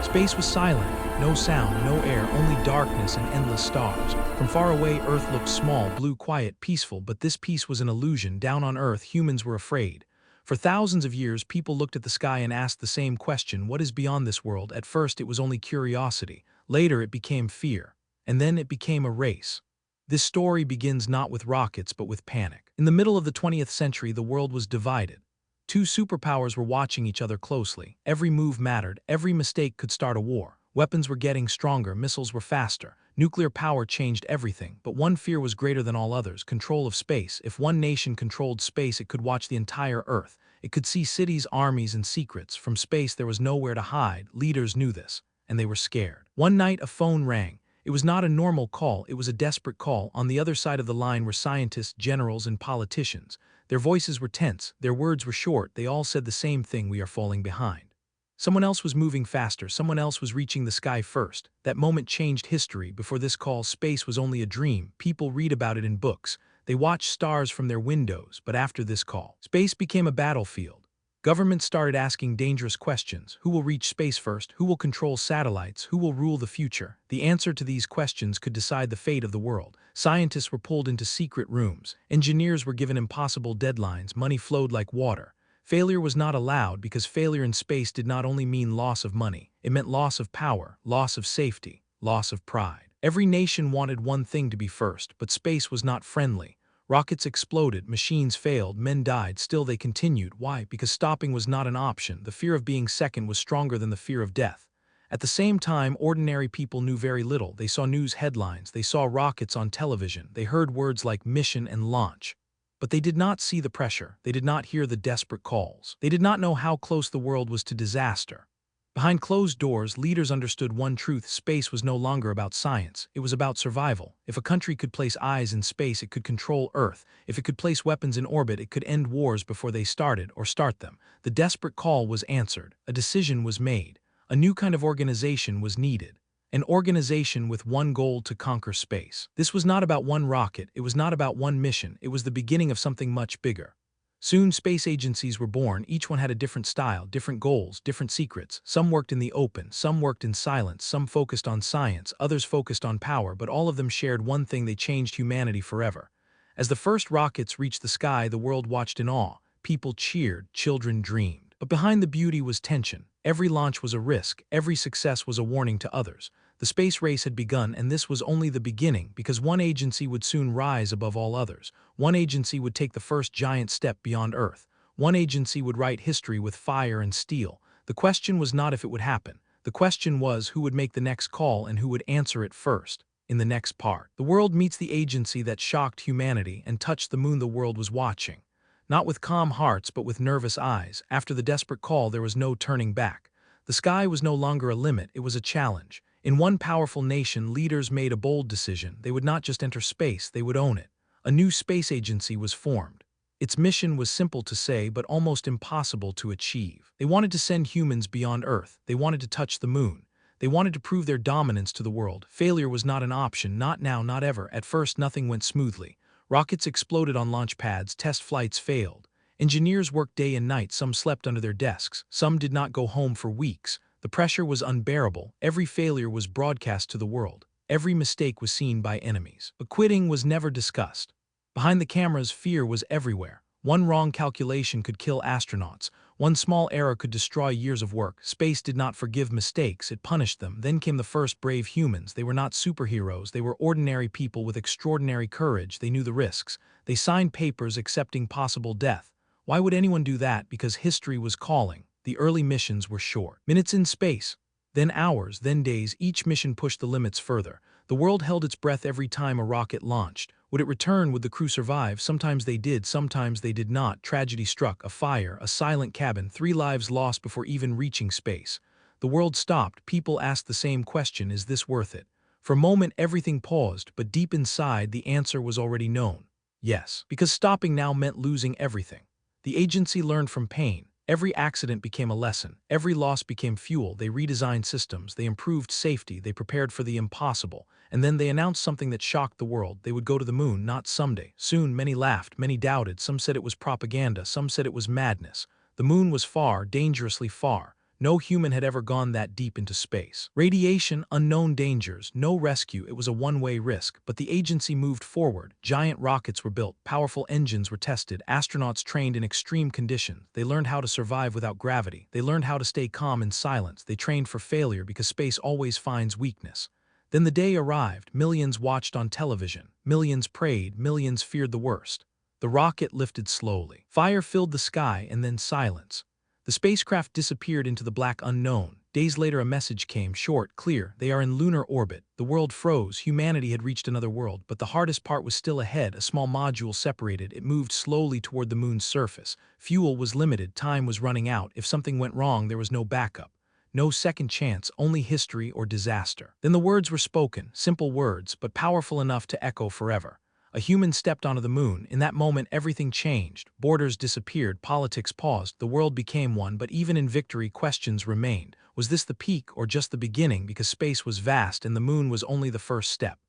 Space was silent, no sound, no air, only darkness and endless stars. From far away, Earth looked small, blue, quiet, peaceful, but this peace was an illusion. Down on Earth, humans were afraid. For thousands of years, people looked at the sky and asked the same question: what is beyond this world? At first, it was only curiosity. Later, it became fear. And then it became a race. This story begins not with rockets, but with panic. In the middle of the 20th century, the world was divided. Two superpowers were watching each other closely. Every move mattered. Every mistake could start a war. Weapons were getting stronger. Missiles were faster. Nuclear power changed everything. But one fear was greater than all others: control of space. If one nation controlled space, it could watch the entire Earth. It could see cities, armies, and secrets. From space, there was nowhere to hide. Leaders knew this, and they were scared. One night, a phone rang. It was not a normal call. It was a desperate call. On the other side of the line were scientists, generals, and politicians. Their voices were tense, their words were short, they all said the same thing: we are falling behind. Someone else was moving faster, someone else was reaching the sky first. That moment changed history. Before this call, space was only a dream. People read about it in books. They watch stars from their windows, but after this call, space became a battlefield. Governments started asking dangerous questions. Who will reach space first? Who will control satellites? Who will rule the future? The answer to these questions could decide the fate of the world. Scientists were pulled into secret rooms. Engineers were given impossible deadlines. Money flowed like water. Failure was not allowed, because failure in space did not only mean loss of money. It meant loss of power, loss of safety, loss of pride. Every nation wanted one thing: to be first, but space was not friendly. Rockets exploded, machines failed, men died, still they continued. Why? Because stopping was not an option. The fear of being second was stronger than the fear of death. At the same time, ordinary people knew very little. They saw news headlines, they saw rockets on television, they heard words like mission and launch. But they did not see the pressure, they did not hear the desperate calls. They did not know how close the world was to disaster. Behind closed doors, leaders understood one truth: space was no longer about science, it was about survival. If a country could place eyes in space, it could control Earth. If it could place weapons in orbit, it could end wars before they started, or start them. The desperate call was answered. A decision was made. A new kind of organization was needed. An organization with one goal: to conquer space. This was not about one rocket, it was not about one mission, it was the beginning of something much bigger. Soon space agencies were born. Each one had a different style, different goals, different secrets. Some worked in the open, some worked in silence, some focused on science, others focused on power, but all of them shared one thing: they changed humanity forever. As the first rockets reached the sky, the world watched in awe. People cheered, children dreamed. But behind the beauty was tension. Every launch was a risk, every success was a warning to others. The space race had begun, and this was only the beginning, because one agency would soon rise above all others. One agency would take the first giant step beyond Earth. One agency would write history with fire and steel. The question was not if it would happen. The question was who would make the next call and who would answer it first. In the next part, the world meets the agency that shocked humanity and touched the moon. The world was watching. Not with calm hearts, but with nervous eyes. After the desperate call, there was no turning back. The sky was no longer a limit, it was a challenge. In one powerful nation, leaders made a bold decision. They would not just enter space, they would own it. A new space agency was formed. Its mission was simple to say, but almost impossible to achieve. They wanted to send humans beyond Earth. They wanted to touch the moon. They wanted to prove their dominance to the world. Failure was not an option, not now, not ever. At first, nothing went smoothly. Rockets exploded on launch pads, test flights failed. Engineers worked day and night, some slept under their desks, some did not go home for weeks. The pressure was unbearable. Every failure was broadcast to the world. Every mistake was seen by enemies. But quitting was never discussed. Behind the cameras, fear was everywhere. One wrong calculation could kill astronauts. One small error could destroy years of work. Space did not forgive mistakes, it punished them. Then came the first brave humans. They were not superheroes, they were ordinary people with extraordinary courage. They knew the risks. They signed papers accepting possible death. Why would anyone do that? Because history was calling. The early missions were short. Minutes in space, then hours, then days. Each mission pushed the limits further. The world held its breath every time a rocket launched. Would it return? Would the crew survive? Sometimes they did, sometimes they did not. Tragedy struck: a fire, a silent cabin, 3 lives lost before even reaching space. The world stopped. People asked the same question: is this worth it? For a moment everything paused, but deep inside the answer was already known. Yes, because stopping now meant losing everything. The agency learned from pain. Every accident became a lesson. Every loss became fuel. They redesigned systems. They improved safety. They prepared for the impossible. And then they announced something that shocked the world. They would go to the moon, not someday. Soon, many laughed, many doubted. Some said it was propaganda. Some said it was madness. The moon was far, dangerously far. No human had ever gone that deep into space. Radiation, unknown dangers, no rescue, it was a one-way risk. But the agency moved forward. Giant rockets were built, powerful engines were tested, astronauts trained in extreme conditions. They learned how to survive without gravity. They learned how to stay calm in silence. They trained for failure because space always finds weakness. Then the day arrived. Millions watched on television. Millions prayed. Millions feared the worst. The rocket lifted slowly. Fire filled the sky and then silence. The spacecraft disappeared into the black unknown. Days later a message came, short, clear. They are in lunar orbit. The world froze. Humanity had reached another world. But the hardest part was still ahead. A small module separated. It moved slowly toward the moon's surface. Fuel was limited. Time was running out. If something went wrong, there was no backup. No second chance, only history or disaster. Then the words were spoken, simple words, but powerful enough to echo forever. A human stepped onto the moon. In that moment, everything changed. Borders disappeared, politics paused, the world became one, but even in victory, questions remained. Was this the peak or just the beginning, because space was vast and the moon was only the first step?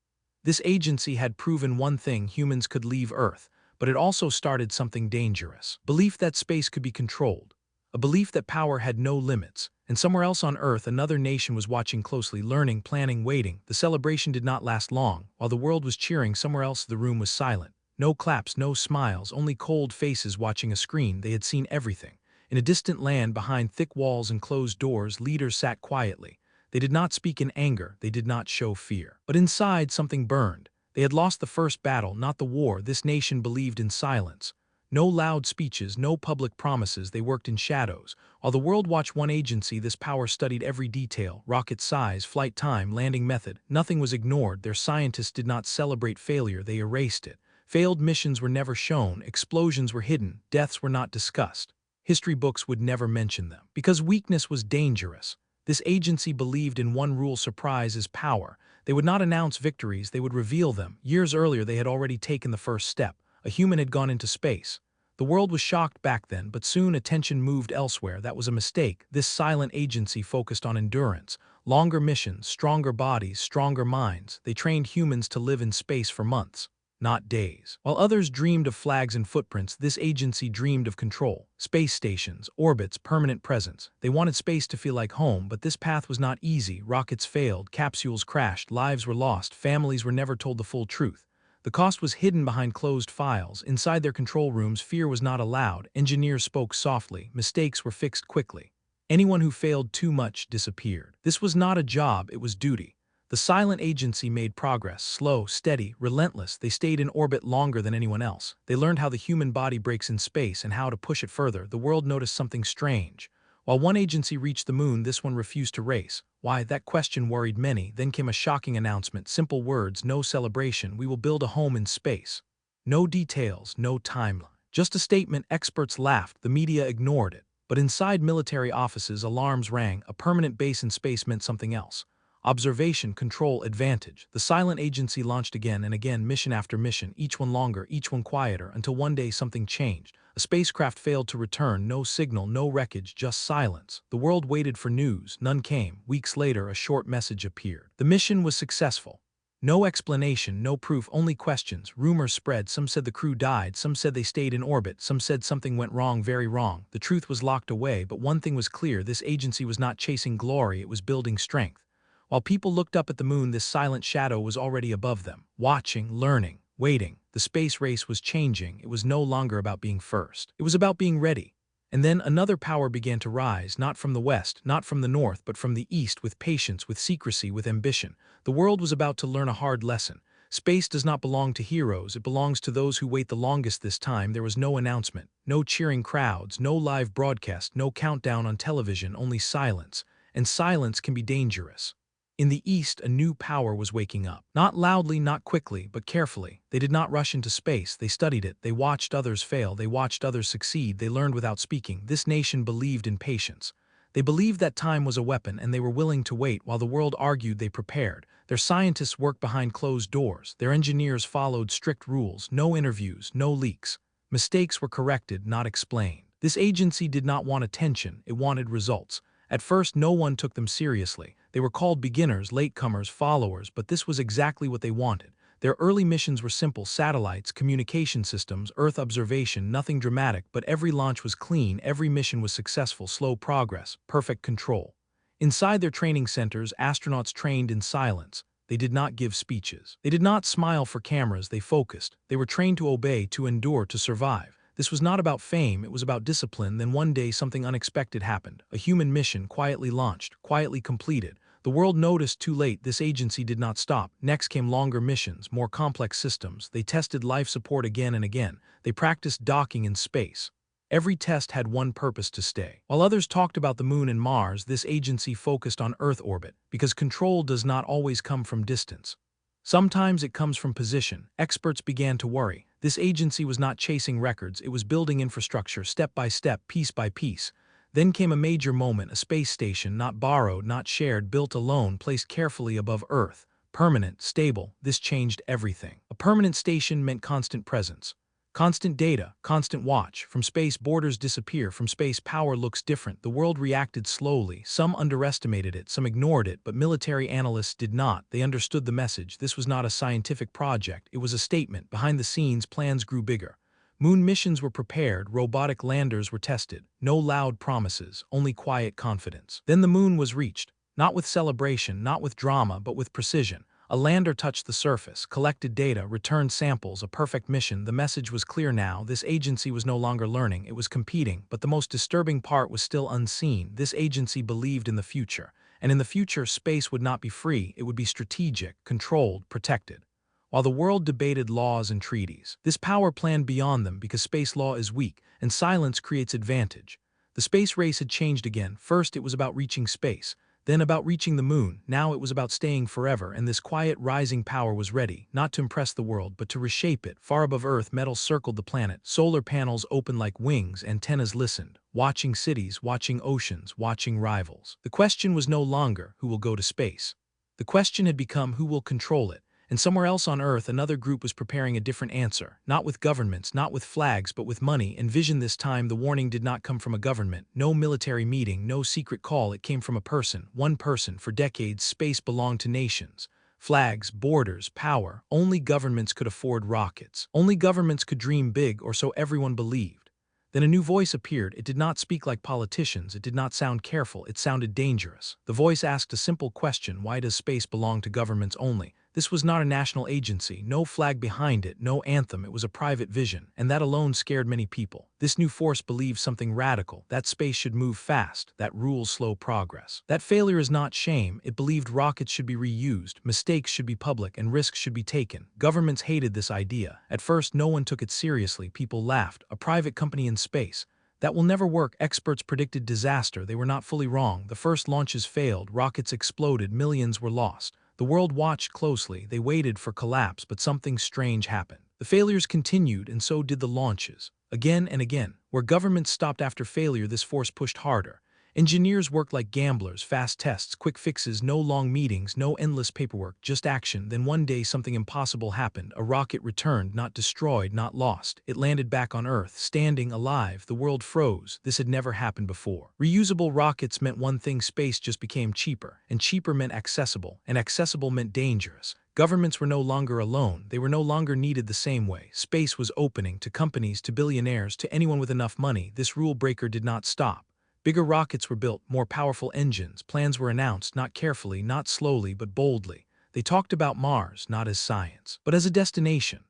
This agency had proven one thing: humans could leave Earth, but it also started something dangerous. Belief that space could be controlled. A belief that power had no limits. And somewhere else on Earth, another nation was watching closely, learning, planning, waiting. The celebration did not last long. While the world was cheering, somewhere else the room was silent. No claps, no smiles, only cold faces watching a screen. They had seen everything. In a distant land, behind thick walls and closed doors, leaders sat quietly. They did not speak in anger, they did not show fear. But inside, something burned. They had lost the first battle, not the war. This nation believed in silence. No loud speeches, no public promises, they worked in shadows. While the world watched one agency, this power studied every detail: rocket size, flight time, landing method. Nothing was ignored. Their scientists did not celebrate failure, they erased it. Failed missions were never shown, explosions were hidden, deaths were not discussed. History books would never mention them. Because weakness was dangerous. This agency believed in one rule: surprise is power. They would not announce victories, they would reveal them. Years earlier, they had already taken the first step. A human had gone into space. The world was shocked back then, but soon attention moved elsewhere. That was a mistake. This silent agency focused on endurance. Longer missions, stronger bodies, stronger minds. They trained humans to live in space for months, not days. While others dreamed of flags and footprints, this agency dreamed of control. Space stations, orbits, permanent presence. They wanted space to feel like home, but this path was not easy. Rockets failed, capsules crashed, lives were lost, families were never told the full truth. The cost was hidden behind closed files. Inside their control rooms, fear was not allowed. Engineers spoke softly. Mistakes were fixed quickly. Anyone who failed too much disappeared. This was not a job, it was duty. The silent agency made progress, slow, steady, relentless. They stayed in orbit longer than anyone else. They learned how the human body breaks in space and how to push it further. The world noticed something strange. While one agency reached the moon, this one refused to race. Why? That question worried many. Then came a shocking announcement. Simple words, no celebration. We will build a home in space. No details, no timeline. Just a statement. Experts laughed. The media ignored it. But inside military offices, alarms rang. A permanent base in space meant something else. Observation, control, advantage. The silent agency launched again and again, mission after mission, each one longer, each one quieter, until one day something changed. A spacecraft failed to return, no signal, no wreckage, just silence. The world waited for news, none came. Weeks later, a short message appeared. The mission was successful. No explanation, no proof, only questions. Rumors spread. Some said the crew died, some said they stayed in orbit, some said something went wrong, very wrong. The truth was locked away, but one thing was clear: this agency was not chasing glory, it was building strength. While people looked up at the moon, this silent shadow was already above them, watching, learning, waiting. The space race was changing. It was no longer about being first. It was about being ready. And then another power began to rise, not from the west, not from the north, but from the east, with patience, with secrecy, with ambition. The world was about to learn a hard lesson. Space does not belong to heroes, it belongs to those who wait the longest. This time there was no announcement, no cheering crowds, no live broadcast, no countdown on television, only silence. And silence can be dangerous. In the east, a new power was waking up. Not loudly, not quickly, but carefully. They did not rush into space. They studied it. They watched others fail. They watched others succeed. They learned without speaking. This nation believed in patience. They believed that time was a weapon, and they were willing to wait. While the world argued, they prepared. Their scientists worked behind closed doors. Their engineers followed strict rules. No interviews, no leaks. Mistakes were corrected, not explained. This agency did not want attention. It wanted results. At first, no one took them seriously. They were called beginners, latecomers, followers, but this was exactly what they wanted. Their early missions were simple: satellites, communication systems, Earth observation, nothing dramatic, but every launch was clean, every mission was successful, slow progress, perfect control. Inside their training centers, astronauts trained in silence. They did not give speeches. They did not smile for cameras, they focused. They were trained to obey, to endure, to survive. This was not about fame, it was about discipline. Then one day something unexpected happened. A human mission quietly launched, quietly completed. The world noticed too late. This agency did not stop. Next came longer missions, more complex systems. They tested life support again and again. They practiced docking in space. Every test had one purpose: to stay. While others talked about the moon and Mars, this agency focused on Earth orbit, because control does not always come from distance. Sometimes it comes from position. Experts began to worry. This agency was not chasing records, it was building infrastructure step by step, piece by piece. Then came a major moment: a space station, not borrowed, not shared, built alone, placed carefully above Earth. Permanent, stable, this changed everything. A permanent station meant constant presence. Constant data, constant watch. From space, borders disappear. From space, power looks different. The world reacted slowly. Some underestimated it, some ignored it, but military analysts did not. They understood the message. This was not a scientific project, it was a statement. Behind the scenes, plans grew bigger. Moon missions were prepared, robotic landers were tested. No loud promises, only quiet confidence. Then the moon was reached. Not with celebration, not with drama, but with precision. A lander touched the surface, collected data, returned samples, a perfect mission. The message was clear now. This agency was no longer learning, it was competing. But the most disturbing part was still unseen. This agency believed in the future. And in the future, space would not be free, it would be strategic, controlled, protected. While the world debated laws and treaties, this power planned beyond them, because space law is weak, and silence creates advantage. The space race had changed again. First it was about reaching space, then about reaching the moon. Now it was about staying forever, and this quiet, rising power was ready, not to impress the world, but to reshape it. Far above Earth, metal circled the planet. Solar panels opened like wings, antennas listened, watching cities, watching oceans, watching rivals. The question was no longer, who will go to space? The question had become, who will control it? And somewhere else on Earth, another group was preparing a different answer. Not with governments, not with flags, but with money and vision. This time, the warning did not come from a government. No military meeting, no secret call. It came from a person, one person. For decades, space belonged to nations. Flags, borders, power. Only governments could afford rockets. Only governments could dream big, or so everyone believed. Then a new voice appeared. It did not speak like politicians. It did not sound careful. It sounded dangerous. The voice asked a simple question: why does space belong to governments only? This was not a national agency, no flag behind it, no anthem. It was a private vision, and that alone scared many people. This new force believed something radical: that space should move fast, that rules slow progress. That failure is not shame. It believed rockets should be reused, mistakes should be public, and risks should be taken. Governments hated this idea. At first, no one took it seriously. People laughed. A private company in space? That will never work. Experts predicted disaster. They were not fully wrong. The first launches failed, rockets exploded, millions were lost. The world watched closely. They waited for collapse, but something strange happened. The failures continued, and so did the launches. Again and again. Where governments stopped after failure, this force pushed harder. Engineers worked like gamblers: fast tests, quick fixes, no long meetings, no endless paperwork, just action. Then one day something impossible happened. A rocket returned, not destroyed, not lost. It landed back on Earth, standing alive. The world froze. This had never happened before. Reusable rockets meant one thing: space just became cheaper. And cheaper meant accessible. And accessible meant dangerous. Governments were no longer alone. They were no longer needed the same way. Space was opening to companies, to billionaires, to anyone with enough money. This rule breaker did not stop. Bigger rockets were built, more powerful engines. Plans were announced, not carefully, not slowly, but boldly. They talked about Mars, not as science, but as a destination.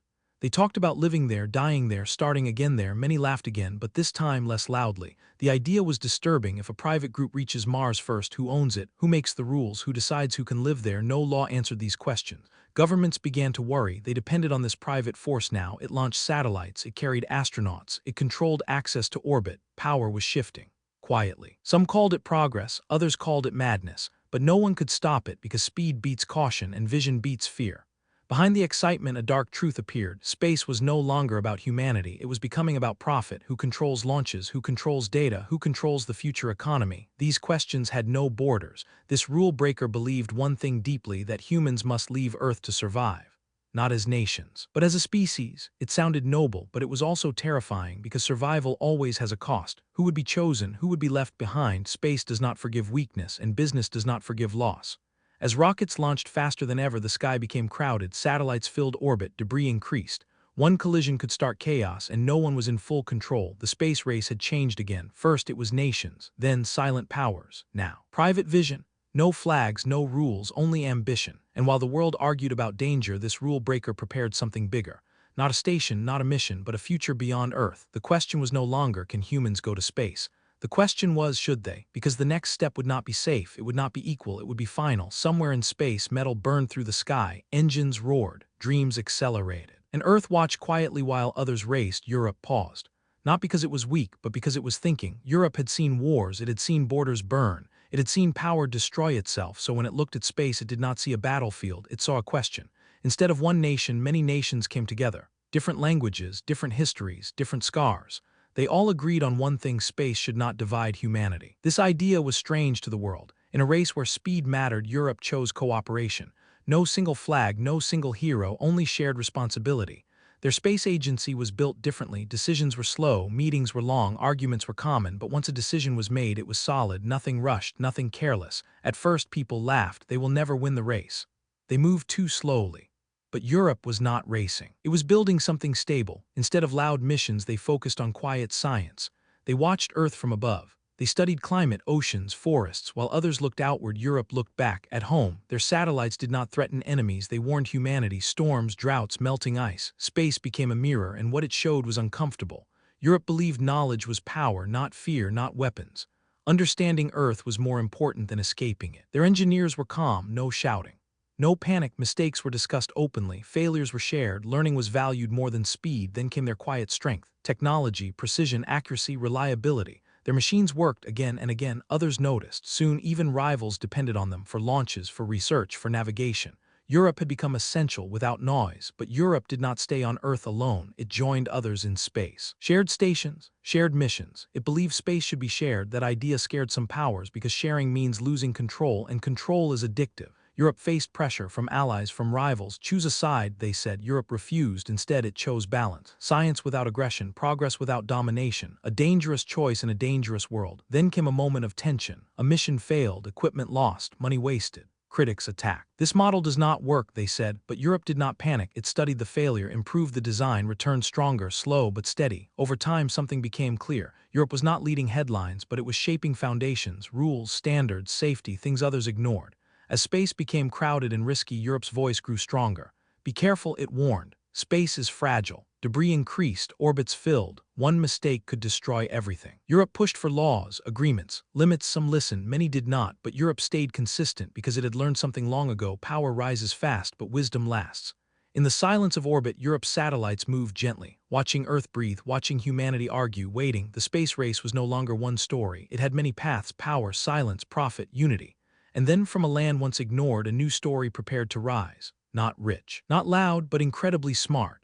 They talked about living there, dying there, starting again there. Many laughed again, but this time less loudly. The idea was disturbing. If a private group reaches Mars first, who owns it? Who makes the rules? Who decides who can live there? No law answered these questions. Governments began to worry. They depended on this private force now. It launched satellites, it carried astronauts, it controlled access to orbit. Power was shifting. Quietly. Some called it progress, others called it madness, but no one could stop it, because speed beats caution and vision beats fear. Behind the excitement, a dark truth appeared. Space was no longer about humanity, it was becoming about profit. Who controls launches? Who controls data? Who controls the future economy? These questions had no borders. This rule breaker believed one thing deeply: that humans must leave Earth to survive. Not as nations, but as a species. It sounded noble, but it was also terrifying, because survival always has a cost. Who would be chosen? Who would be left behind? Space does not forgive weakness, and business does not forgive loss. As rockets launched faster than ever, the sky became crowded, satellites filled orbit, debris increased. One collision could start chaos, and no one was in full control. The space race had changed again. First it was nations, then silent powers. Now, private vision. No flags, no rules, only ambition. And while the world argued about danger, this rule breaker prepared something bigger. Not a station, not a mission, but a future beyond Earth. The question was no longer, can humans go to space? The question was, should they? Because the next step would not be safe, it would not be equal, it would be final. Somewhere in space, metal burned through the sky, engines roared, dreams accelerated. And Earth watched quietly while others raced. Europe paused. Not because it was weak, but because it was thinking. Europe had seen wars, it had seen borders burn, it had seen power destroy itself, so when it looked at space it did not see a battlefield, it saw a question. Instead of one nation, many nations came together. Different languages, different histories, different scars. They all agreed on one thing: space should not divide humanity. This idea was strange to the world. In a race where speed mattered, Europe chose cooperation. No single flag, no single hero, only shared responsibility. Their space agency was built differently. Decisions were slow, meetings were long, arguments were common, but once a decision was made, it was solid, nothing rushed, nothing careless. At first people laughed, they will never win the race. They moved too slowly. But Europe was not racing. It was building something stable. Instead of loud missions, they focused on quiet science. They watched Earth from above. They studied climate, oceans, forests. While others looked outward, Europe looked back. At home, their satellites did not threaten enemies. They warned humanity. Storms, droughts, melting ice. Space became a mirror, and what it showed was uncomfortable. Europe believed knowledge was power, not fear, not weapons. Understanding Earth was more important than escaping it. Their engineers were calm, no shouting. No panic, mistakes were discussed openly, failures were shared, learning was valued more than speed. Then came their quiet strength, technology, precision, accuracy, reliability. Their machines worked again and again, others noticed. Soon even rivals depended on them for launches, for research, for navigation. Europe had become essential without noise, but Europe did not stay on Earth alone, it joined others in space. Shared stations, shared missions. It believed space should be shared. That idea scared some powers because sharing means losing control, and control is addictive. Europe faced pressure from allies, from rivals. Choose a side, they said. Europe refused. Instead, it chose balance. Science without aggression, progress without domination. A dangerous choice in a dangerous world. Then came a moment of tension. A mission failed, equipment lost, money wasted. Critics attacked. This model does not work, they said, but Europe did not panic. It studied the failure, improved the design, returned stronger, slow but steady. Over time, something became clear. Europe was not leading headlines, but it was shaping foundations, rules, standards, safety, things others ignored. As space became crowded and risky, Europe's voice grew stronger. Be careful, it warned. Space is fragile. Debris increased, orbits filled. One mistake could destroy everything. Europe pushed for laws, agreements, limits. Some listened, many did not, but Europe stayed consistent because it had learned something long ago. Power rises fast, but wisdom lasts. In the silence of orbit, Europe's satellites moved gently, watching Earth breathe, watching humanity argue, waiting. The space race was no longer one story. It had many paths: power, silence, profit, unity. And then from a land once ignored, a new story prepared to rise. Not rich, not loud, but incredibly smart.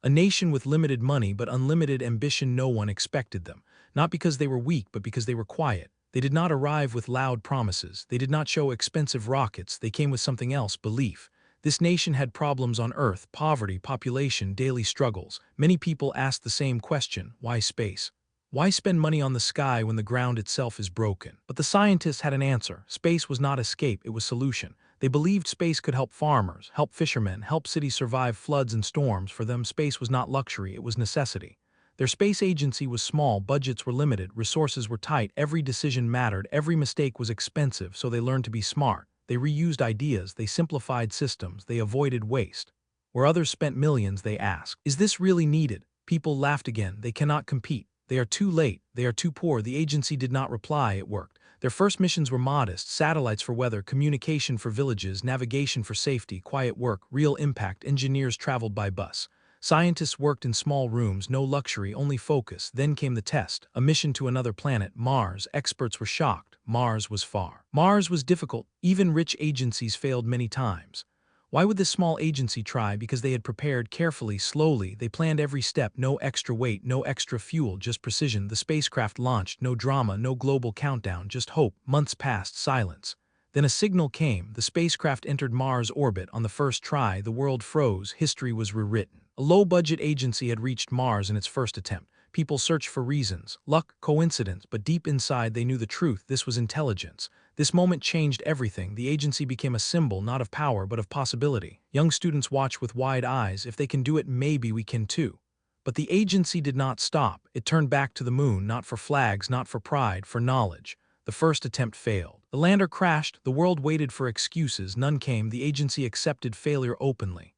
A nation with limited money but unlimited ambition. No one expected them. Not because they were weak, but because they were quiet. They did not arrive with loud promises. They did not show expensive rockets. They came with something else: belief. This nation had problems on Earth: poverty, population, daily struggles. Many people asked the same question: why space? Why spend money on the sky when the ground itself is broken? But the scientists had an answer. Space was not escape, it was solution. They believed space could help farmers, help fishermen, help cities survive floods and storms. For them, space was not luxury, it was necessity. Their space agency was small, budgets were limited, resources were tight, every decision mattered, every mistake was expensive, so they learned to be smart. They reused ideas, they simplified systems, they avoided waste. Where others spent millions, they asked, is this really needed? People laughed again. They cannot compete. They are too late, they are too poor. The agency did not reply. It worked. Their first missions were modest: satellites for weather, communication for villages, navigation for safety, quiet work, real impact. Engineers traveled by bus. Scientists worked in small rooms, no luxury, only focus. Then came the test, a mission to another planet, Mars. Experts were shocked. Mars was far. Mars was difficult. Even rich agencies failed many times. Why would this small agency try? Because they had prepared carefully, slowly. They planned every step. No extra weight, no extra fuel, just precision. The spacecraft launched. No drama, no global countdown, just hope. Months passed, silence. Then a signal came. The spacecraft entered Mars orbit. On the first try, the world froze. History was rewritten. A low-budget agency had reached Mars in its first attempt. People searched for reasons, luck, coincidence, but deep inside they knew the truth. This was intelligence. This moment changed everything. The agency became a symbol not of power but of possibility. Young students watched with wide eyes. If they can do it, maybe we can too. But the agency did not stop. It turned back to the moon, not for flags, not for pride, for knowledge. The first attempt failed. The lander crashed. The world waited for excuses. None came. The agency accepted failure openly.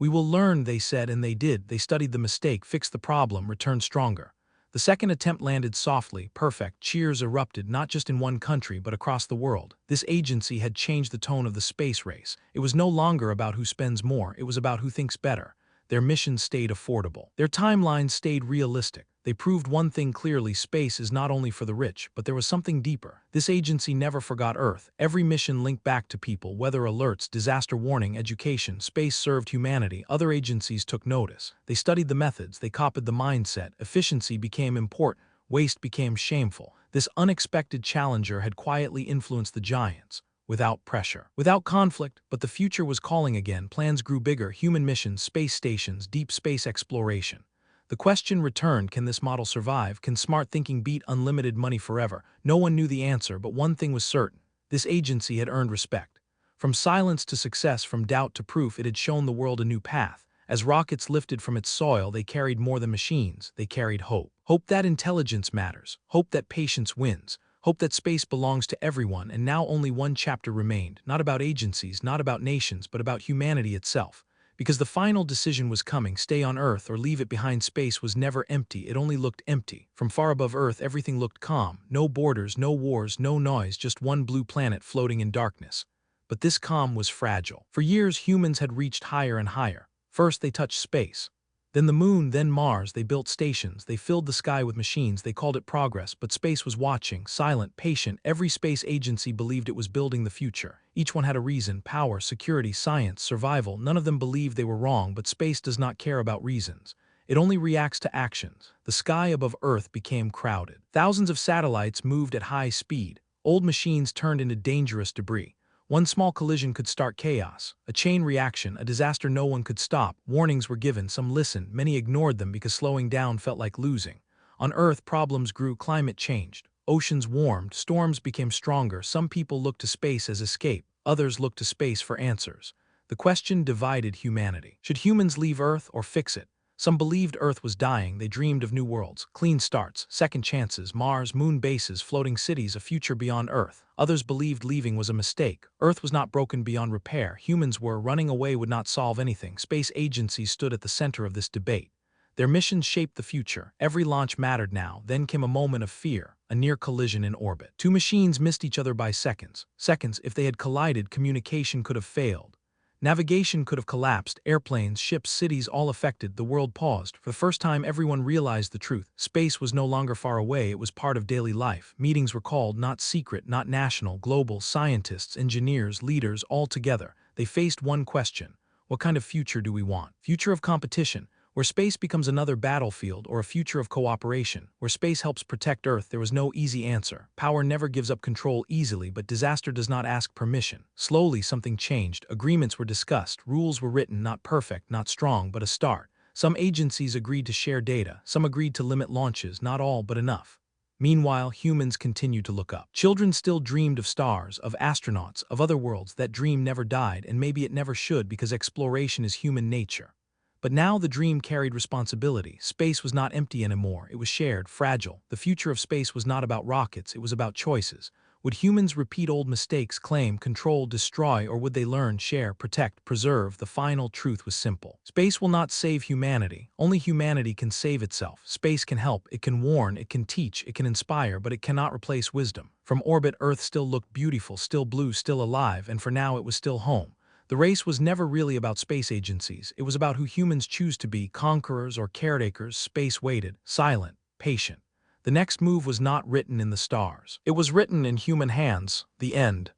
We will learn, they said, and they did. They studied the mistake, fixed the problem, returned stronger. The second attempt landed softly, perfect. Cheers erupted, not just in one country, but across the world. This agency had changed the tone of the space race. It was no longer about who spends more, it was about who thinks better. Their mission stayed affordable. Their timelines stayed realistic. They proved one thing clearly: space is not only for the rich, but there was something deeper. This agency never forgot Earth. Every mission linked back to people: weather alerts, disaster warning, education. Space served humanity. Other agencies took notice. They studied the methods, they copied the mindset. Efficiency became important, waste became shameful. This unexpected challenger had quietly influenced the giants. Without pressure, without conflict, but the future was calling again. Plans grew bigger: human missions, space stations, deep space exploration. The question returned: can this model survive? Can smart thinking beat unlimited money forever? No one knew the answer, but one thing was certain: this agency had earned respect. From silence to success, from doubt to proof, it had shown the world a new path. As rockets lifted from its soil, they carried more than machines, they carried hope. Hope that intelligence matters, hope that patience wins, hope that space belongs to everyone. And now only one chapter remained, not about agencies, not about nations, but about humanity itself. Because the final decision was coming: stay on Earth or leave it behind. Space was never empty, it only looked empty. From far above Earth, everything looked calm. No borders, no wars, no noise, just one blue planet floating in darkness. But this calm was fragile. For years, humans had reached higher and higher. First, they touched space. Then the moon, then Mars. They built stations, they filled the sky with machines, they called it progress. But space was watching, silent, patient. Every space agency believed it was building the future. Each one had a reason: power, security, science, survival. None of them believed they were wrong, but space does not care about reasons. It only reacts to actions. The sky above Earth became crowded. Thousands of satellites moved at high speed. Old machines turned into dangerous debris. One small collision could start chaos, a chain reaction, a disaster no one could stop. Warnings were given, some listened, many ignored them because slowing down felt like losing. On Earth, problems grew, climate changed, oceans warmed, storms became stronger. Some people looked to space as escape, others looked to space for answers. The question divided humanity. Should humans leave Earth or fix it? Some believed Earth was dying. They dreamed of new worlds, clean starts, second chances, Mars, moon bases, floating cities, a future beyond Earth. Others believed leaving was a mistake. Earth was not broken beyond repair. Humans were. Running away would not solve anything. Space agencies stood at the center of this debate. Their missions shaped the future. Every launch mattered now. Then came a moment of fear, a near collision in orbit. Two machines missed each other by seconds. Seconds. If they had collided, communication could have failed. Navigation could have collapsed. Airplanes, ships, cities, all affected. The world paused. For the first time, everyone realized the truth. Space was no longer far away, it was part of daily life. Meetings were called, not secret, not national, global. Scientists, engineers, leaders, all together. They faced one question: what kind of future do we want? Future of competition, where space becomes another battlefield, or a future of cooperation, where space helps protect Earth? There was no easy answer. Power never gives up control easily, but disaster does not ask permission. Slowly, something changed. Agreements were discussed. Rules were written, not perfect, not strong, but a start. Some agencies agreed to share data. Some agreed to limit launches, not all, but enough. Meanwhile, humans continued to look up. Children still dreamed of stars, of astronauts, of other worlds. That dream never died, and maybe it never should, because exploration is human nature. But now the dream carried responsibility. Space was not empty anymore. It was shared, fragile. The future of space was not about rockets, it was about choices. Would humans repeat old mistakes, claim, control, destroy, or would they learn, share, protect, preserve? The final truth was simple: space will not save humanity. Only humanity can save itself. Space can help, it can warn, it can teach, it can inspire, but it cannot replace wisdom. From orbit, Earth still looked beautiful, still blue, still alive, and for now it was still home. The race was never really about space agencies. It was about who humans choose to be, conquerors or caretakers. Space waited, silent, patient. The next move was not written in the stars. It was written in human hands: the end.